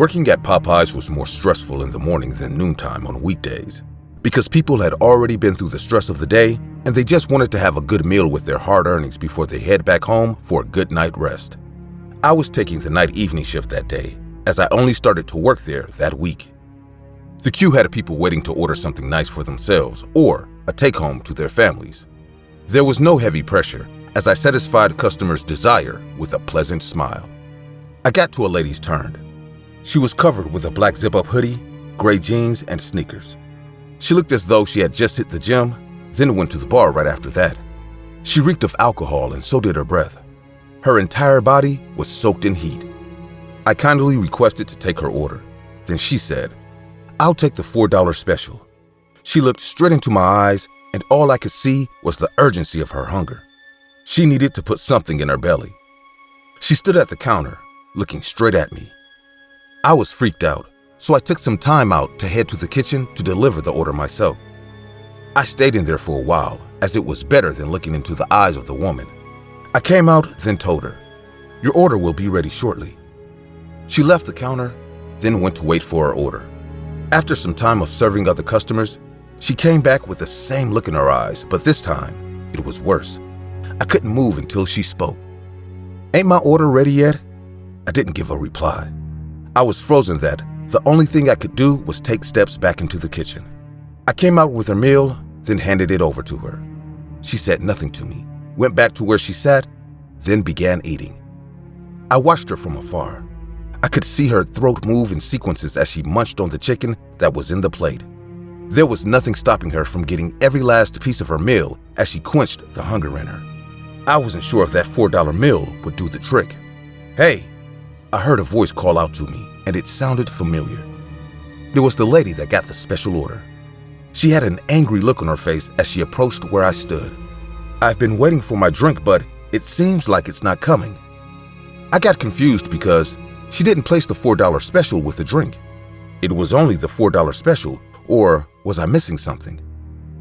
Working at Popeyes was more stressful in the morning than noontime on weekdays, because people had already been through the stress of the day and they just wanted to have a good meal with their hard earnings before they head back home for a good night rest. I was taking the night-evening shift that day, as I only started to work there that week. The queue had people waiting to order something nice for themselves or a take-home to their families. There was no heavy pressure, as I satisfied customers' desire with a pleasant smile. I got to a lady's turn. She was covered with a black zip-up hoodie, gray jeans, and sneakers. She looked as though she had just hit the gym, then went to the bar right after that. She reeked of alcohol and so did her breath. Her entire body was soaked in heat. I kindly requested to take her order. Then she said, "I'll take the $4 special." She looked straight into my eyes, and all I could see was the urgency of her hunger. She needed to put something in her belly. She stood at the counter, looking straight at me. I was freaked out, so I took some time out to head to the kitchen to deliver the order myself. I stayed in there for a while, as it was better than looking into the eyes of the woman. I came out, then told her, "Your order will be ready shortly." She left the counter, then went to wait for her order. After some time of serving other customers, she came back with the same look in her eyes, but this time, it was worse. I couldn't move until she spoke. "Ain't my order ready yet?" I didn't give a reply. I was frozen that the only thing I could do was take steps back into the kitchen. I came out with her meal, then handed it over to her. She said nothing to me, went back to where she sat, then began eating. I watched her from afar. I could see her throat move in sequences as she munched on the chicken that was in the plate. There was nothing stopping her from getting every last piece of her meal as she quenched the hunger in her. I wasn't sure if that $4 meal would do the trick. "Hey!" I heard a voice call out to me, and it sounded familiar. It was the lady that got the special order. She had an angry look on her face as she approached where I stood. "I've been waiting for my drink, but it seems like it's not coming." I got confused because she didn't place the $4 special with the drink. It was only the $4 special, or was I missing something?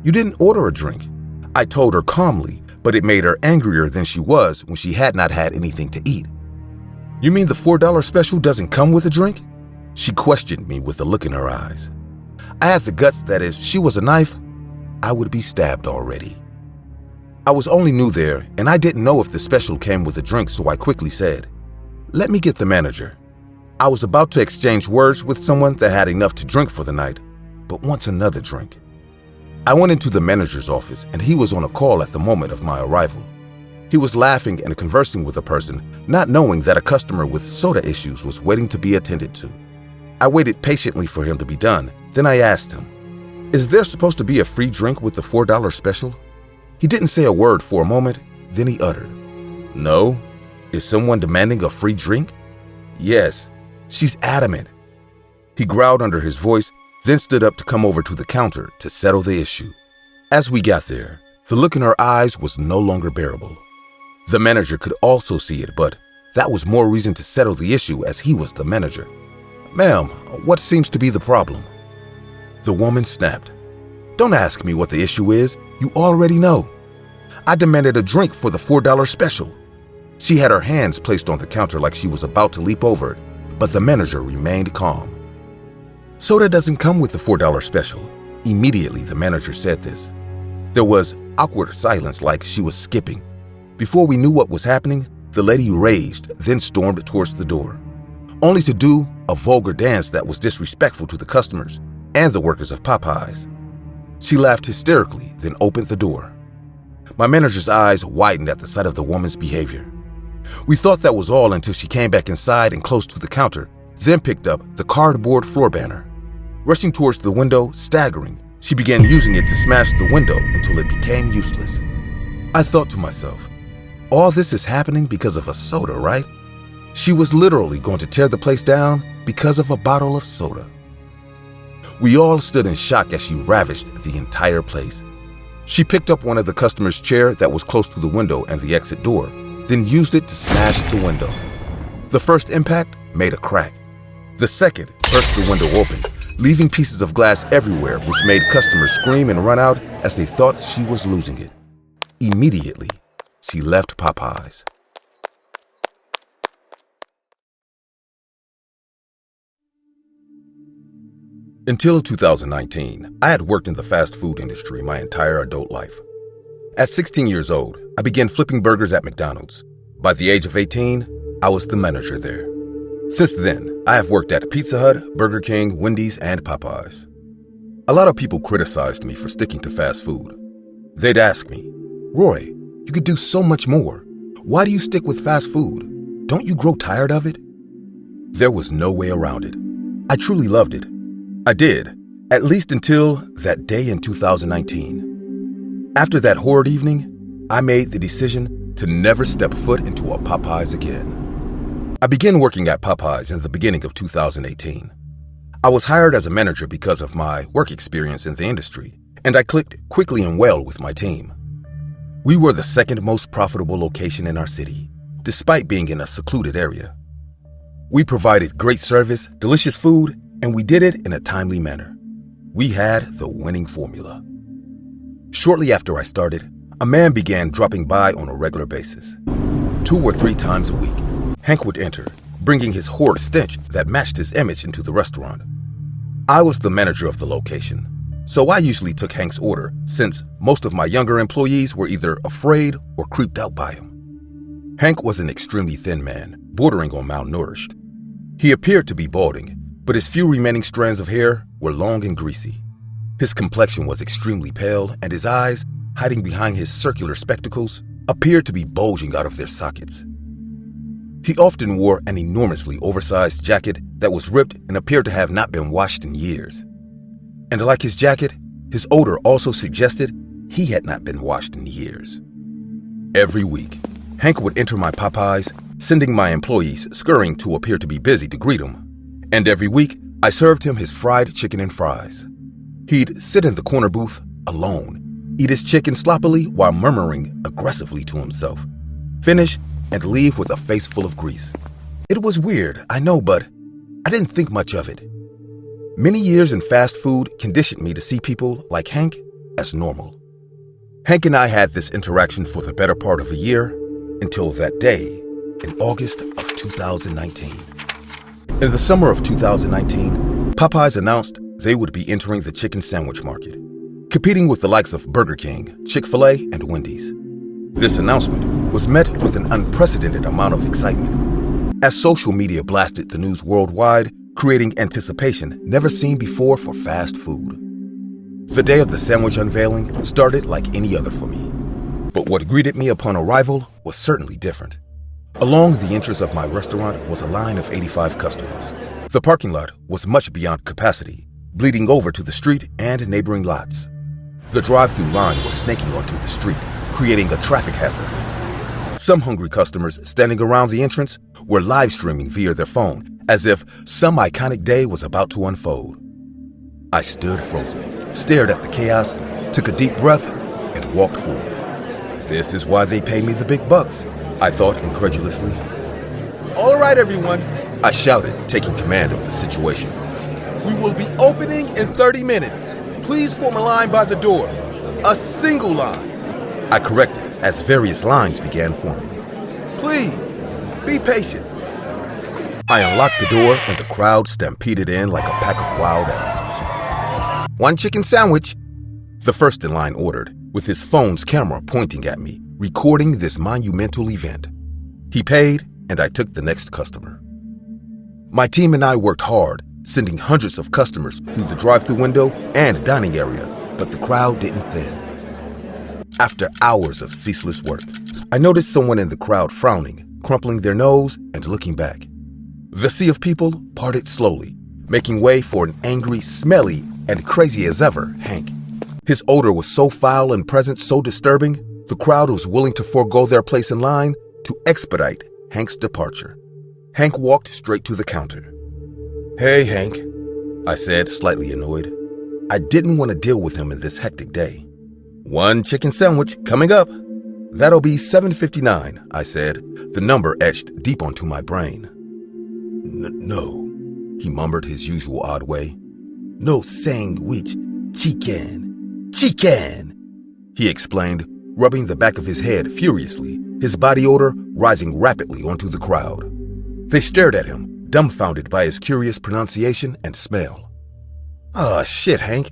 "You didn't order a drink," I told her calmly, but it made her angrier than she was when she had not had anything to eat. "You mean the $4 special doesn't come with a drink?" She questioned me with a look in her eyes. I had the guts that if she was a knife, I would be stabbed already. I was only new there, and I didn't know if the special came with a drink, so I quickly said, "Let me get the manager." I was about to exchange words with someone that had enough to drink for the night, but wants another drink. I went into the manager's office, and he was on a call at the moment of my arrival. He was laughing and conversing with a person, not knowing that a customer with soda issues was waiting to be attended to. I waited patiently for him to be done, then I asked him, "Is there supposed to be a free drink with the $4 special?" He didn't say a word for a moment, then he uttered, "No? Is someone demanding a free drink?" "Yes, she's adamant." He growled under his voice, then stood up to come over to the counter to settle the issue. As we got there, the look in her eyes was no longer bearable. The manager could also see it, but that was more reason to settle the issue as he was the manager. "Ma'am, what seems to be the problem?" The woman snapped. "Don't ask me what the issue is. You already know. I demanded a drink for the $4 special." She had her hands placed on the counter like she was about to leap over it, but the manager remained calm. "Soda doesn't come with the $4 special." Immediately, the manager said this. There was awkward silence like she was skipping. Before we knew what was happening, the lady raged, then stormed towards the door, only to do a vulgar dance that was disrespectful to the customers and the workers of Popeyes. She laughed hysterically, then opened the door. My manager's eyes widened at the sight of the woman's behavior. We thought that was all until she came back inside and close to the counter, then picked up the cardboard floor banner. Rushing towards the window, staggering, she began using it to smash the window until it became useless. I thought to myself, all this is happening because of a soda, right? She was literally going to tear the place down because of a bottle of soda. We all stood in shock as she ravished the entire place. She picked up one of the customer's chair that was close to the window and the exit door, then used it to smash the window. The first impact made a crack. The second burst the window open, leaving pieces of glass everywhere, which made customers scream and run out as they thought she was losing it. Immediately, she left Popeyes. Until 2019, I had worked in the fast food industry my entire adult life. At 16 years old, I began flipping burgers at McDonald's. By the age of 18, I was the manager there. Since then, I have worked at Pizza Hut, Burger King, Wendy's, and Popeyes. A lot of people criticized me for sticking to fast food. They'd ask me, "Roy, you could do so much more. Why do you stick with fast food? Don't you grow tired of it?" There was no way around it. I truly loved it. I did, at least until that day in 2019. After that horrid evening, I made the decision to never step foot into a Popeyes again. I began working at Popeyes in the beginning of 2018. I was hired as a manager because of my work experience in the industry, and I clicked quickly and well with my team. We were the second most profitable location in our city, despite being in a secluded area. We provided great service, delicious food, and we did it in a timely manner. We had the winning formula. Shortly after I started, a man began dropping by on a regular basis. 2 or 3 times a week, Hank would enter, bringing his horrid stench that matched his image into the restaurant. I was the manager of the location, so I usually took Hank's order since most of my younger employees were either afraid or creeped out by him. Hank was an extremely thin man, bordering on malnourished. He appeared to be balding, but his few remaining strands of hair were long and greasy. His complexion was extremely pale, and his eyes, hiding behind his circular spectacles, appeared to be bulging out of their sockets. He often wore an enormously oversized jacket that was ripped and appeared to have not been washed in years. And like his jacket, his odor also suggested he had not been washed in years. Every week, Hank would enter my Popeyes, sending my employees scurrying to appear to be busy to greet him. And every week, I served him his fried chicken and fries. He'd sit in the corner booth alone, eat his chicken sloppily while murmuring aggressively to himself, finish and leave with a face full of grease. It was weird, I know, but I didn't think much of it. Many years in fast food conditioned me to see people like Hank as normal. Hank and I had this interaction for the better part of a year until that day in August of 2019. In the summer of 2019, Popeyes announced they would be entering the chicken sandwich market, competing with the likes of Burger King, Chick-fil-A, and Wendy's. This announcement was met with an unprecedented amount of excitement, as social media blasted the news worldwide, creating anticipation never seen before for fast food. The day of the sandwich unveiling started like any other for me, but what greeted me upon arrival was certainly different. Along the entrance of my restaurant was a line of 85 customers. The parking lot was much beyond capacity, bleeding over to the street and neighboring lots. The drive-through line was snaking onto the street, creating a traffic hazard. Some hungry customers standing around the entrance were live streaming via their phone as if some iconic day was about to unfold. I stood frozen, stared at the chaos, took a deep breath, and walked forward. This is why they pay me the big bucks, I thought incredulously. "All right, everyone," I shouted, taking command of the situation. "We will be opening in 30 minutes. Please form a line by the door. A single line," I corrected as various lines began forming. "Please, be patient." I unlocked the door and the crowd stampeded in like a pack of wild animals. "One chicken sandwich," the first in line ordered, with his phone's camera pointing at me, recording this monumental event. He paid, and I took the next customer. My team and I worked hard, sending hundreds of customers through the drive-thru window and dining area, but the crowd didn't thin. After hours of ceaseless work, I noticed someone in the crowd frowning, crumpling their nose, and looking back. The sea of people parted slowly, making way for an angry, smelly, and crazy as ever Hank. His odor was so foul and presence so disturbing, the crowd was willing to forego their place in line to expedite Hank's departure. Hank walked straight to the counter. "Hey, Hank," I said, slightly annoyed. I didn't want to deal with him in this hectic day. "One chicken sandwich coming up." "That'll be $7.59, I said, the number etched deep onto my brain. No, he murmured his usual odd way. "No sandwich, chicken, chicken," he explained, rubbing the back of his head furiously, his body odor rising rapidly onto the crowd. They stared at him, dumbfounded by his curious pronunciation and smell. "Oh, shit, Hank,"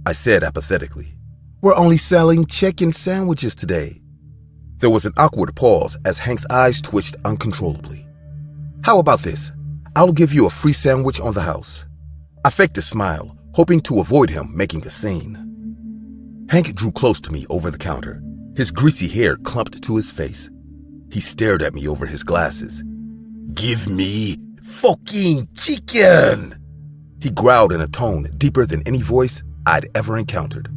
I said apathetically. "We're only selling chicken sandwiches today." There was an awkward pause as Hank's eyes twitched uncontrollably. "How about this? I'll give you a free sandwich on the house." I faked a smile, hoping to avoid him making a scene. Hank drew close to me over the counter, his greasy hair clumped to his face. He stared at me over his glasses. "Give me fucking chicken!" He growled in a tone deeper than any voice I'd ever encountered.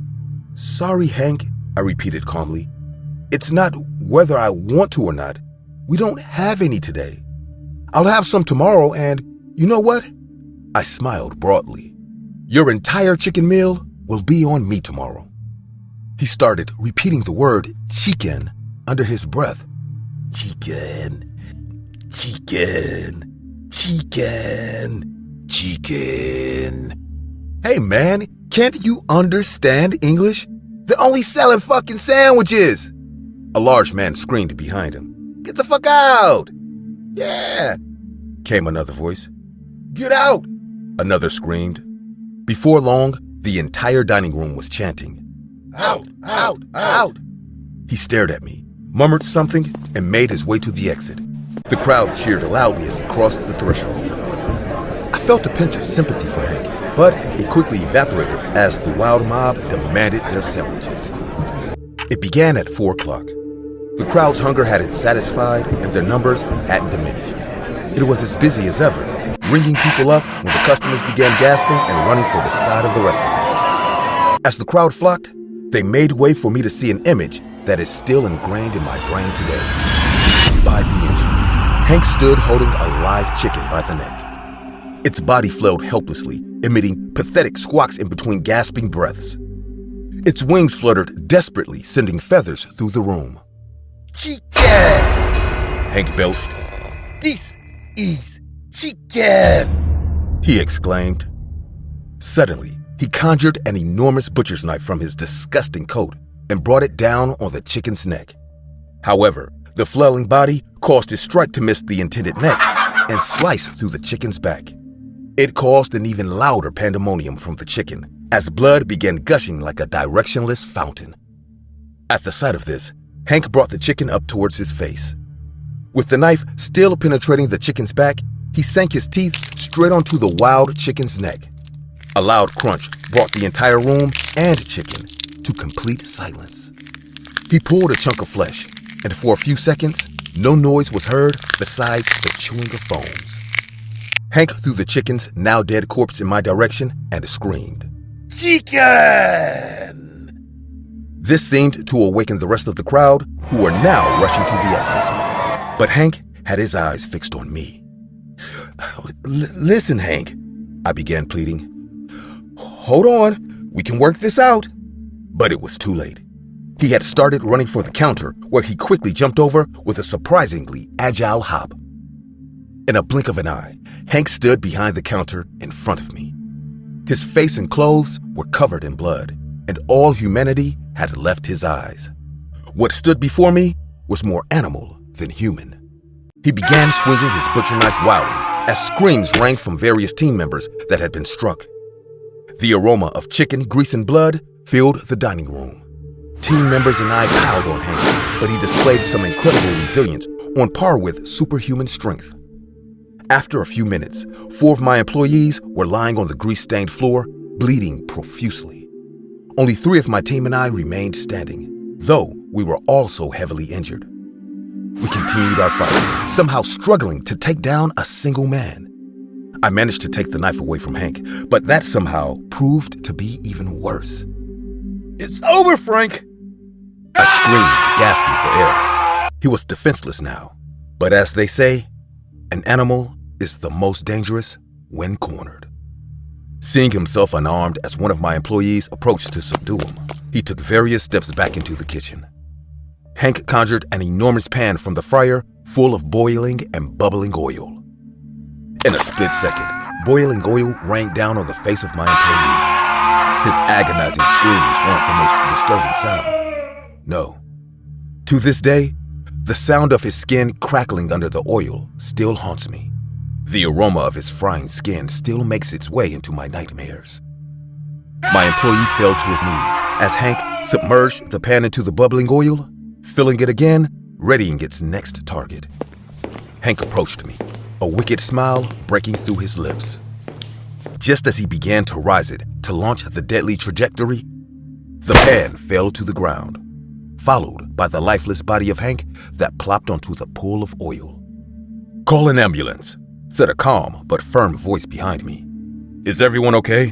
"Sorry, Hank," I repeated calmly. "It's not whether I want to or not. We don't have any today. I'll have some tomorrow, and you know what?" I smiled broadly. "Your entire chicken meal will be on me tomorrow." He started repeating the word chicken under his breath. "Chicken, chicken, chicken, chicken." "Hey man, can't you understand English? They're only selling fucking sandwiches!" A large man screamed behind him. "Get the fuck out!" "Yeah!" came another voice. "Get out!" another screamed. Before long, the entire dining room was chanting, "Out! Out! Out!" He stared at me, murmured something, and made his way to the exit. The crowd cheered loudly as he crossed the threshold. I felt a pinch of sympathy for Hank, but it quickly evaporated as the wild mob demanded their sandwiches. It began at 4 o'clock. The crowd's hunger hadn't satisfied, and their numbers hadn't diminished. It was as busy as ever, ringing people up when the customers began gasping and running for the side of the restaurant. As the crowd flocked, they made way for me to see an image that is still ingrained in my brain today. By the entrance, Hank stood holding a live chicken by the neck. Its body flailed helplessly, emitting pathetic squawks in between gasping breaths. Its wings fluttered desperately, sending feathers through the room. "Chicken!" Hank belched. "This is chicken!" he exclaimed. Suddenly, he conjured an enormous butcher's knife from his disgusting coat and brought it down on the chicken's neck. However, the flailing body caused his strike to miss the intended neck and slice through the chicken's back. It caused an even louder pandemonium from the chicken as blood began gushing like a directionless fountain. At the sight of this, Hank brought the chicken up towards his face. With the knife still penetrating the chicken's back, he sank his teeth straight onto the wild chicken's neck. A loud crunch brought the entire room and chicken to complete silence. He pulled a chunk of flesh, and for a few seconds, no noise was heard besides the chewing of bones. Hank threw the chicken's now dead corpse in my direction and screamed, "Chicken!" This seemed to awaken the rest of the crowd, who were now rushing to the exit. But Hank had his eyes fixed on me. "Listen, Hank," I began pleading. "Hold on, we can work this out." But it was too late. He had started running for the counter, where he quickly jumped over with a surprisingly agile hop. In a blink of an eye, Hank stood behind the counter in front of me. His face and clothes were covered in blood, and all humanity had left his eyes. What stood before me was more animal than human. He began swinging his butcher knife wildly as screams rang from various team members that had been struck. The aroma of chicken, grease, and blood filled the dining room. Team members and I piled on Hank, but he displayed some incredible resilience on par with superhuman strength. After a few minutes, 4 of my employees were lying on the grease-stained floor, bleeding profusely. Only 3 of my team and I remained standing, though we were also heavily injured. We continued our fight, somehow struggling to take down a single man. I managed to take the knife away from Hank, but that somehow proved to be even worse. "It's over, Frank!" I screamed, gasping for air. He was defenseless now, but as they say, an animal is the most dangerous when cornered. Seeing himself unarmed as one of my employees approached to subdue him, he took various steps back into the kitchen. Hank conjured an enormous pan from the fryer full of boiling and bubbling oil. In a split second, boiling oil rained down on the face of my employee. His agonizing screams weren't the most disturbing sound. No. To this day, the sound of his skin crackling under the oil still haunts me. The aroma of his frying skin still makes its way into my nightmares. My employee fell to his knees as Hank submerged the pan into the bubbling oil, filling it again, readying its next target. Hank approached me, a wicked smile breaking through his lips. Just as he began to rise it to launch the deadly trajectory, the pan fell to the ground, followed by the lifeless body of Hank that plopped onto the pool of oil. "Call an ambulance," said a calm but firm voice behind me. "Is everyone okay?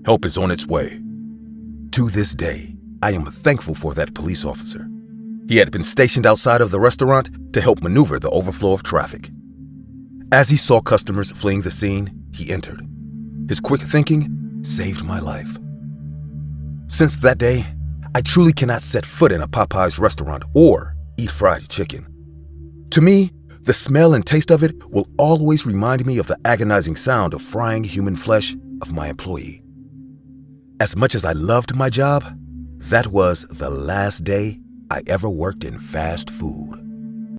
Help is on its way." To this day, I am thankful for that police officer. He had been stationed outside of the restaurant to help maneuver the overflow of traffic. As he saw customers fleeing the scene, he entered. His quick thinking saved my life. Since that day, I truly cannot set foot in a Popeyes restaurant or eat fried chicken. To me, the smell and taste of it will always remind me of the agonizing sound of frying human flesh of my employee. As much as I loved my job, that was the last day I ever worked in fast food.